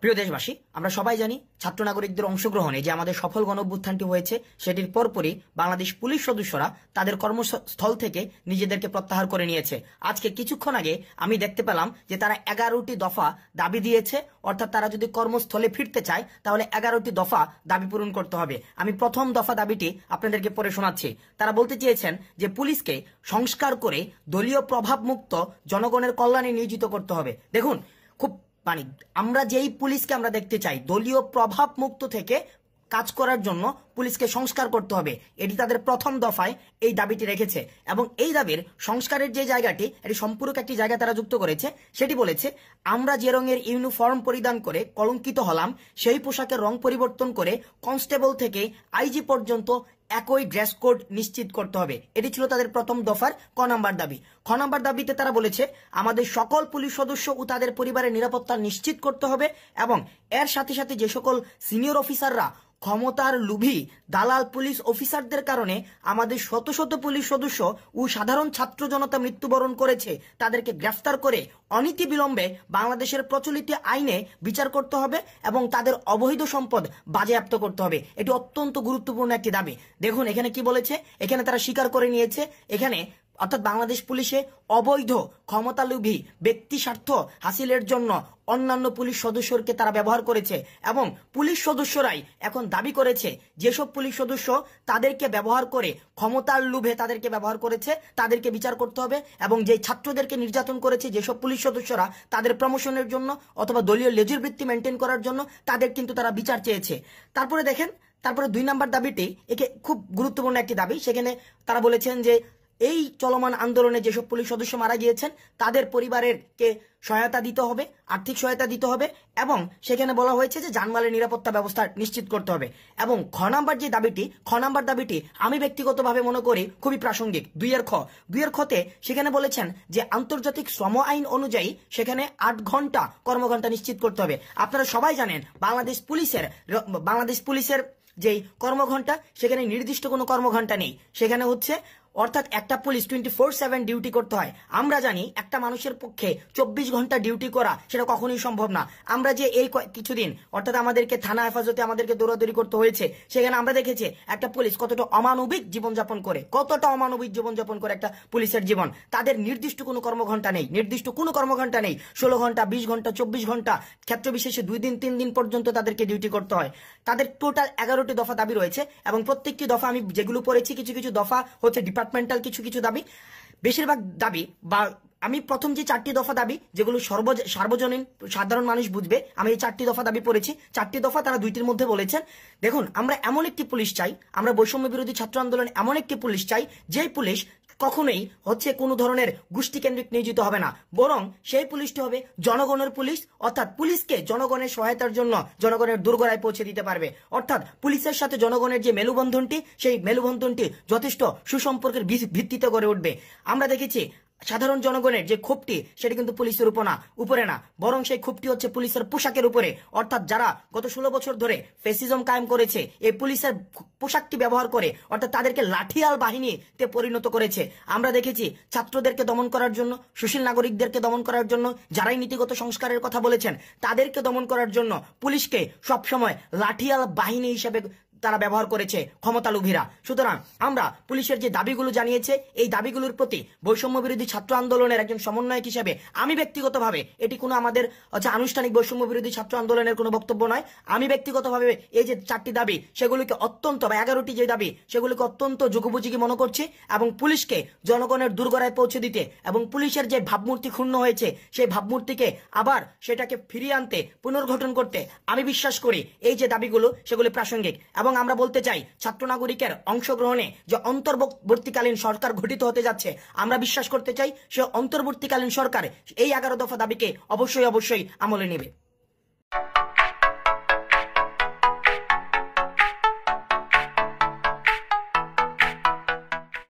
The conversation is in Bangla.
প্রিয় দেশবাসী, আমরা সবাই জানি ছাত্র নাগরিকদের অংশগ্রহণে যে আমাদের সফল গণঅভ্যুত্থানটি হয়েছে সেটির পরপরই বাংলাদেশ পুলিশ সদস্যরা তাদের কর্মস্থল থেকে নিজেদেরকে প্রত্যাহার করে নিয়েছে। আজকে কিছুক্ষণ আগে আমি দেখতে পেলাম যে তারা 11টি দফা দাবি দিয়েছে, অর্থাৎ তারা যদি কর্মস্থলে ফিরতে চায় তাহলে 11টি দফা দাবি পূরণ করতে হবে। আমি প্রথম দফা দাবিটি আপনাদেরকে পড়ে শোনাচ্ছি। তারা বলতে চেয়েছেন যে পুলিশকে সংস্কার করে দলীয় প্রভাবমুক্ত জনগণের কল্যাণে নিয়োজিত করতে হবে। দেখুন, খুব আমরা যেই পুলিশকে আমরা দেখতে চাই দলীয় প্রভাব মুক্ত থেকে কাজ করার জন্য পুলিশকে সংস্কার করতে হবে, এটি তাদের প্রথম দফায় এই দাবিটি রেখেছে। এবং এই দাবির সংস্কারের যে জায়গাটি, এটি সম্পূরক একটি জায়গা তারা যুক্ত করেছে। সেটি বলেছে, আমরা যে রঙের ইউনিফর্ম পরিধান করে কলঙ্কিত হলাম সেই পোশাকের রং পরিবর্তন করে কনস্টেবল থেকে আইজি পর্যন্ত একই ড্রেস কোড নিশ্চিত করতে হবে। এটি ছিল তাদের প্রথম দফার ক নাম্বার দাবি। খ নাম্বার দাবিতে তারা বলেছে, আমাদের সকল পুলিশ সদস্য ও তাদের পরিবারের নিরাপত্তা নিশ্চিত করতে হবে এবং এর সাথে সাথে যে সকল সিনিয়র অফিসাররা ক্ষমতার লোভী দালাল পুলিশ অফিসারদের কারণে আমাদের শত শত পুলিশ সদস্য ও সাধারণ ছাত্র জনতা মৃত্যুবরণ করেছে, তাদেরকে গ্রেফতার করে অনীতি বিলম্বে বাংলাদেশের প্রচলিত আইনে বিচার করতে হবে এবং তাদের অবৈধ সম্পদ বাজেয়াপ্ত করতে হবে। এটি অত্যন্ত গুরুত্বপূর্ণ একটি দাবি। দেখুন এখানে কি বলেছে, এখানে তারা স্বীকার করে নিয়েছে, এখানে অর্থাৎ বাংলাদেশ পুলিশে অবৈধ ক্ষমতালোভী ব্যক্তি স্বার্থ হাসিলের জন্য অন্যান্য পুলিশ সদস্যকে তারা ব্যবহার করেছে এবং পুলিশ সদস্যরাই এখন দাবি করেছে যেসব পুলিশ সদস্য তাদেরকে ব্যবহার করে ক্ষমতার লোভে তাদেরকে ব্যবহার করেছে তাদেরকে বিচার করতে হবে এবং যে ছাত্রদেরকে নির্যাতন করেছে যেসব পুলিশ সদস্যরা তাদের প্রমোশনের জন্য অথবা দলীয় লেজুর বৃত্তি মেনটেন করার জন্য তাদের কিন্তু তারা বিচার চেয়েছে। তারপরে দেখেন, তারপরে 2 নাম্বার দাবিটি একে খুব গুরুত্বপূর্ণ একটি দাবি। সেখানে তারা বলেছেন যে এই চলমান আন্দোলনে যেসব পুলিশ সদস্য মারা গিয়েছেন তাদের পরিবারেরকে সহায়তা দিতে হবে, আর্থিক সহায়তা দিতে হবে এবং সেখানে বলা হয়েছে যে জানমালের নিরাপত্তা ব্যবস্থা নিশ্চিত করতে হবে। এবং খ নাম্বার যে দাবিটি, খ নাম্বার দাবিটি আমি ব্যক্তিগতভাবে মনে করি খুবই প্রাসঙ্গিক। 2 খতে সেখানে বলেছেন যে আন্তর্জাতিক শ্রম আইন অনুযায়ী সেখানে 8 ঘন্টা কর্মঘণ্টা নিশ্চিত করতে হবে। আপনারা সবাই জানেন বাংলাদেশ পুলিশের যেই কর্মঘণ্টা সেখানে নির্দিষ্ট কোনো কর্মঘণ্টা নেই, সেখানে হচ্ছে অর্থাৎ একটা পুলিশ 24/7 ডিউটি করতে হয়। আমরা জানি একটা মানুষের পক্ষে 24 ঘন্টা ডিউটি করা সেটা কখনোই সম্ভব না। আমরা যে এই কিছুদিন অর্থাৎ আমাদেরকে থানা হেফাজতে আমাদেরকে দৌড়াদৌড়ি করতে হয়েছে, সেখানে আমরা দেখেছি একটা পুলিশ কতটা অমানবিক জীবনযাপন করে একটা পুলিশের জীবন। তাদের নির্দিষ্ট কোনো কর্মঘণ্টা নেই, 16 ঘন্টা, 20 ঘন্টা, 24 ঘন্টা, ক্ষেত্র বিশেষে 2 দিন 3 দিন পর্যন্ত তাদেরকে ডিউটি করতে হয়। তাদের টোটাল 11টি দফা দাবি রয়েছে এবং প্রত্যেকটি দফা আমি যেগুলো পড়েছি কিছু কিছু দফা হচ্ছে ডিপার্টমেন্টাল, কিছু কিছু দাবি, বেশিরভাগ দাবি বা আমি প্রথম যে 4টি দফা দাবি যেগুলো সার্বজনীন সাধারণ মানুষ বুঝবে, আমি এই 4টি দফা দাবি পড়েছি। 4টি দফা তারা 2টির মধ্যে বলেছেন, দেখুন আমরা এমন একটি পুলিশ চাই, আমরা বৈষম্য বিরোধী ছাত্র আন্দোলনে এমন একটি পুলিশ চাই যেই পুলিশ কখনোই হচ্ছে কোনো ধরনের গোষ্ঠী কেন্দ্রিক নিয়োজিত হবে না, বরং সেই পুলিশটি হবে জনগণের পুলিশ, অর্থাৎ পুলিশকে জনগণের সহায়তার জন্য জনগণের দোরগোড়ায় পৌঁছে দিতে পারবে। অর্থাৎ পুলিশের সাথে জনগণের যে মেলবন্ধনটি, সেই মেলবন্ধনটি যথেষ্ট সুসম্পর্কের ভিত্তিতে গড়ে উঠবে। আমরা দেখেছি সাধারণ জনগণের যে ক্ষোভটি সেটি কিন্তু পুলিশের উপরে না, বরং সেই ক্ষোভটি হচ্ছে পুলিশের পোশাকের উপরে। অর্থাৎ যারা গত 16 বছর ধরে ফ্যাসিজম কায়েম করেছে এই পুলিশের পোশাকটি ব্যবহার করে, অর্থাৎ তাদেরকে লাঠিয়াল বাহিনীতে পরিণত করেছে। আমরা দেখেছি ছাত্রদেরকে দমন করার জন্য, সুশীল নাগরিকদেরকে দমন করার জন্য, যারাই নীতিগত সংস্কারের কথা বলেছেন তাদেরকে দমন করার জন্য পুলিশকে সবসময় লাঠিয়াল বাহিনী হিসেবে তারা ব্যবহার করেছে ক্ষমতালোভীরা। সুতরাং আমরা পুলিশের যে দাবিগুলো জানিয়েছে এই দাবিগুলোর প্রতি বৈষম্য বিরোধী ছাত্র আন্দোলনের একজন সমন্বয়ক হিসেবে আমি ব্যক্তিগতভাবে, এটি কোনো আমাদের আনুষ্ঠানিক বৈষম্য বিরোধী ছাত্র আন্দোলনের কোনো বক্তব্য নয়, আমি ব্যক্তিগতভাবে এই যে 4টি দাবি সেগুলিকে অত্যন্ত, বা 11টি যে দাবি সেগুলিকে অত্যন্ত যুগোপযোগী মনে করছি এবং পুলিশকে জনগণের দোরগোড়ায় পৌঁছে দিতে এবং পুলিশের যে ভাবমূর্তি ক্ষুণ্ণ হয়েছে সেই ভাবমূর্তিকে আবার সেটাকে ফিরিয়ে আনতে, পুনর্গঠন করতে আমি বিশ্বাস করি এই যে দাবিগুলো সেগুলি প্রাসঙ্গিক। এবং আমরা বলতে চাই ছাত্র নাগরিকের অংশগ্রহণে যে অন্তর্বর্তীকালীন সরকার গঠিত হতে যাচ্ছে, আমরা বিশ্বাস করতে চাই সে অন্তর্বর্তীকালীন সরকার এই 11 দফা দাবিকে অবশ্যই আমলে নেবে।